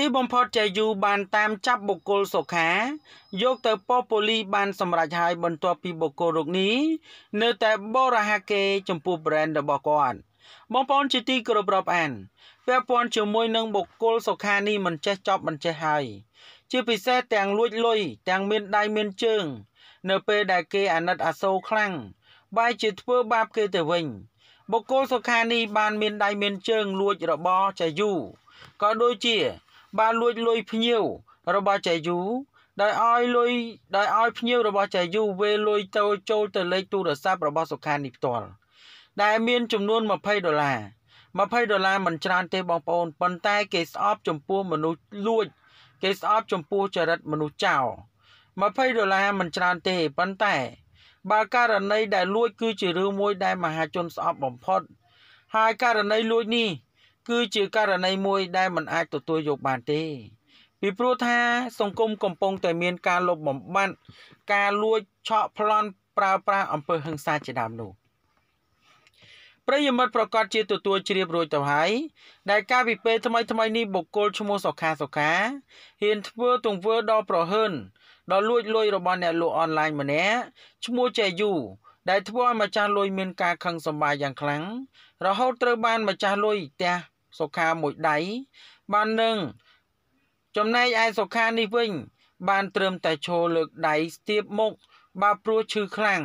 ទីបំផុតចៃយូបានតាមចាប់បុគ្គលសុខាយកទៅប៉ូលីសបានសម្រេចហើយបន្ទាប់ពីបុគ្គលរូបនេះនៅតែបរិហាកេរចំពោះ brand របស់គាត់បងប្អូនជាទីគោរពរាប់អានពាក់ព័ន្ធជាមួយនឹងបុគ្គលសុខានេះមិនចេះចប់មិនចេះហើយជាពិសេសទាំងលួចលុយទាំងមានដៃមានជើងនៅពេលដែលគេអាណិតអាសូរខ្លាំងបែរជាធ្វើបាបគេទៅវិញបុគ្គលសុខានេះបានមានដៃមានជើងលួចរបស់ចៃយូក៏ដូចជាបានលួចលុយភ្ញៀវរបស់ចៃយូដោយឲ្យភ្ញៀវរបស់ចៃយូវេលុយទៅចូលទៅលេខទូរស័ព្ទរបស់សុខានេះផ្ទាល់ដែលមានចំនួន$20 $20មិនច្រើនទេបងប្អូនប៉ុន្តែគេស្អប់ចំពោះមនុស្សលួចគេស្អប់ចំពោះចរិតមនុស្សចោរ$20មិនច្រើនទេប៉ុន្តែបើករណីដែលលួចគឺជារឿងមួយដែលមហាជនស្អប់បំផុតហើយករណីលួចនេះគឺជាករណីមួយដែលមិនអាចទទួលយកបានទេពីព្រោះថាសង្គមកំពុងតែមានការលុបបំបាត់ការលួចឆក់ប្លន់ប្រើប្រាស់អំពើហិង្សាជាដើមនោះប្រិយមិត្តប្រកាសជាទទួលជ្រាបរួចទៅហើយដែលការពីពេលថ្មីនេះបុគ្គលឈ្មោះសុខាហ៊ានធ្វើទង្វើដ៏ប្រហើនដ៏លួចលុយរបស់អ្នកលក់អនឡាញម្នាក់ឈ្មោះចៃយូដែលធ្វើឲ្យម្ចាស់លុយមានការខឹងសម្បារយ៉ាងខ្លាំងរហូតត្រូវបានម្ចាស់លុយទះសុខាមួយដៃបាននឹងចំណែកឯសុខានេះវិញបានត្រឹមតែឈរលើកដៃស្ទាបមុខបើព្រោះឈឺខ្លាំង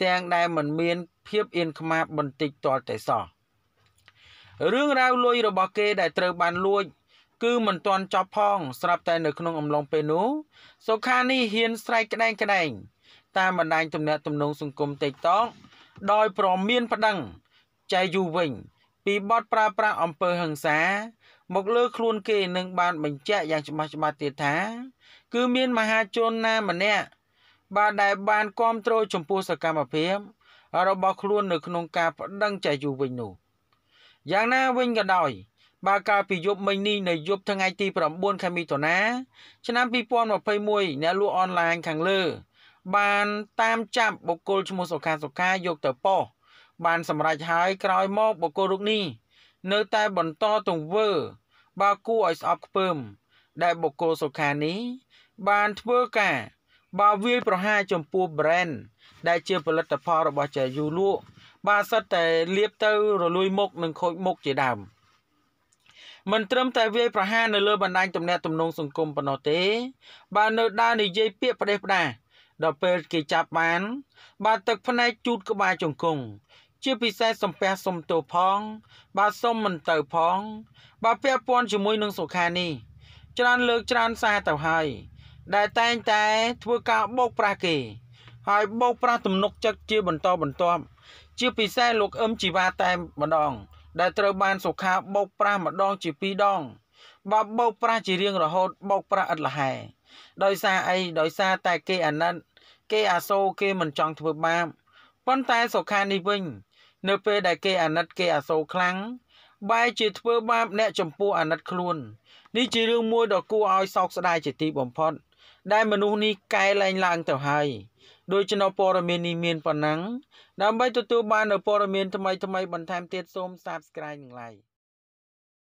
ទាំងដែលមិនមានភាពអៀនខ្មាសបន្តិចទាល់តែសោះរឿងរ៉ាវលុយរបស់គេដែលត្រូវបានលួចគឺមិនទាន់ចប់ផងស្រាប់តែនៅក្នុងអំឡុងពេលនោះសុខានេះហ៊ានស្រែកក្តែងតាមបណ្ដាញទំនាក់ទំនងសង្គម TikTok ដោយប្រមានប្តឹងចៃយូវិញពីបទប្រើប្រាស់អំពើហិង្សាមកលើខ្លួនគេនឹងបានបញ្ជាក់យ៉ាងច្បាស់ទៀតថាគឺមានមហាជនណាម្នាក់ដែលបានគាំទ្រចំពោះសកម្មភាពរបស់ខ្លួននៅក្នុងការប្តឹងចៃយូវិញនោះយ៉ាងណាវិញក៏ដោយបើកាលពីយប់មិញនេះនៅយប់ថ្ងៃទី9 ខែមិថុនាឆ្នាំ2021អ្នកលក់អនឡាញខាងលើបានតាមចាប់បុគ្គលឈ្មោះសុខាយកទៅប៉ុស្តិ៍បានសម្រេចហើយក្រោយមកបុគ្គលរូបនេះនៅតែបន្តទង្វើបើគួរឲ្យស្អប់ខ្ពើមដែលបុគ្គលសុខានេះបានធ្វើការបើវាយប្រហារចំពោះ brand ដែលជាផលិតផលរបស់ចៃយូលក់បាទសិតតែលាបទៅរលួយមុខនិងខូចមុខជាដើមមិនត្រឹមតែវាយប្រហារនៅលើបណ្ដាញទំនាក់ទំនងសង្គមប៉ុណ្ណោះទេបាទនៅដើរនិយាយពាក្យផ្ដេសផ្ដាសដល់ពេលគេចាប់បានបាទទឹកភ្នែកជូតក្បាលជង្គង់ជាពិសេសសំពះសុំទោសផងបាទសុំមិនទៅផងបាទពាក់ព័ន្ធជាមួយនឹងសុខានេះច្រើនលើកច្រើនសារទៅហើយដែលតែងតែធ្វើការបោកប្រាស់គេហើយបោកប្រាស់ទំនុកចិត្តជាបន្តបន្ទាប់ជាពិសេសលោកអឹមជីវ៉ាតែម្ដងដែលត្រូវបានសុខាបោកប្រាស់ម្ដងជា2ដងបាទបោកប្រាស់ជារៀងរហូតបោកប្រាស់ឥតលហែដោយសារអីដោយសារតែគេអាណិតគេអាសូរគេមិនចង់ធ្វើបាបប៉ុន្តែសុខានេះវិញនៅពេលដែលគេអាណិតគេអាសូរខ្លាំងបែរជាធ្វើបាបអ្នកចំពោះអាណិតខ្លួននេះជារឿងមួយដ៏គួរឲ្យសោកស្ដាយជាទីបំផុតដែលមនុស្សនេះកែលែងឡើងទៅហើយដោយចំណព័ត៌មាននេះមានប៉ុណ្ណឹងដើម្បីទទួលបាននូវព័ត៌មានថ្មីបន្ថែមទៀតសូម Subscribe និង Like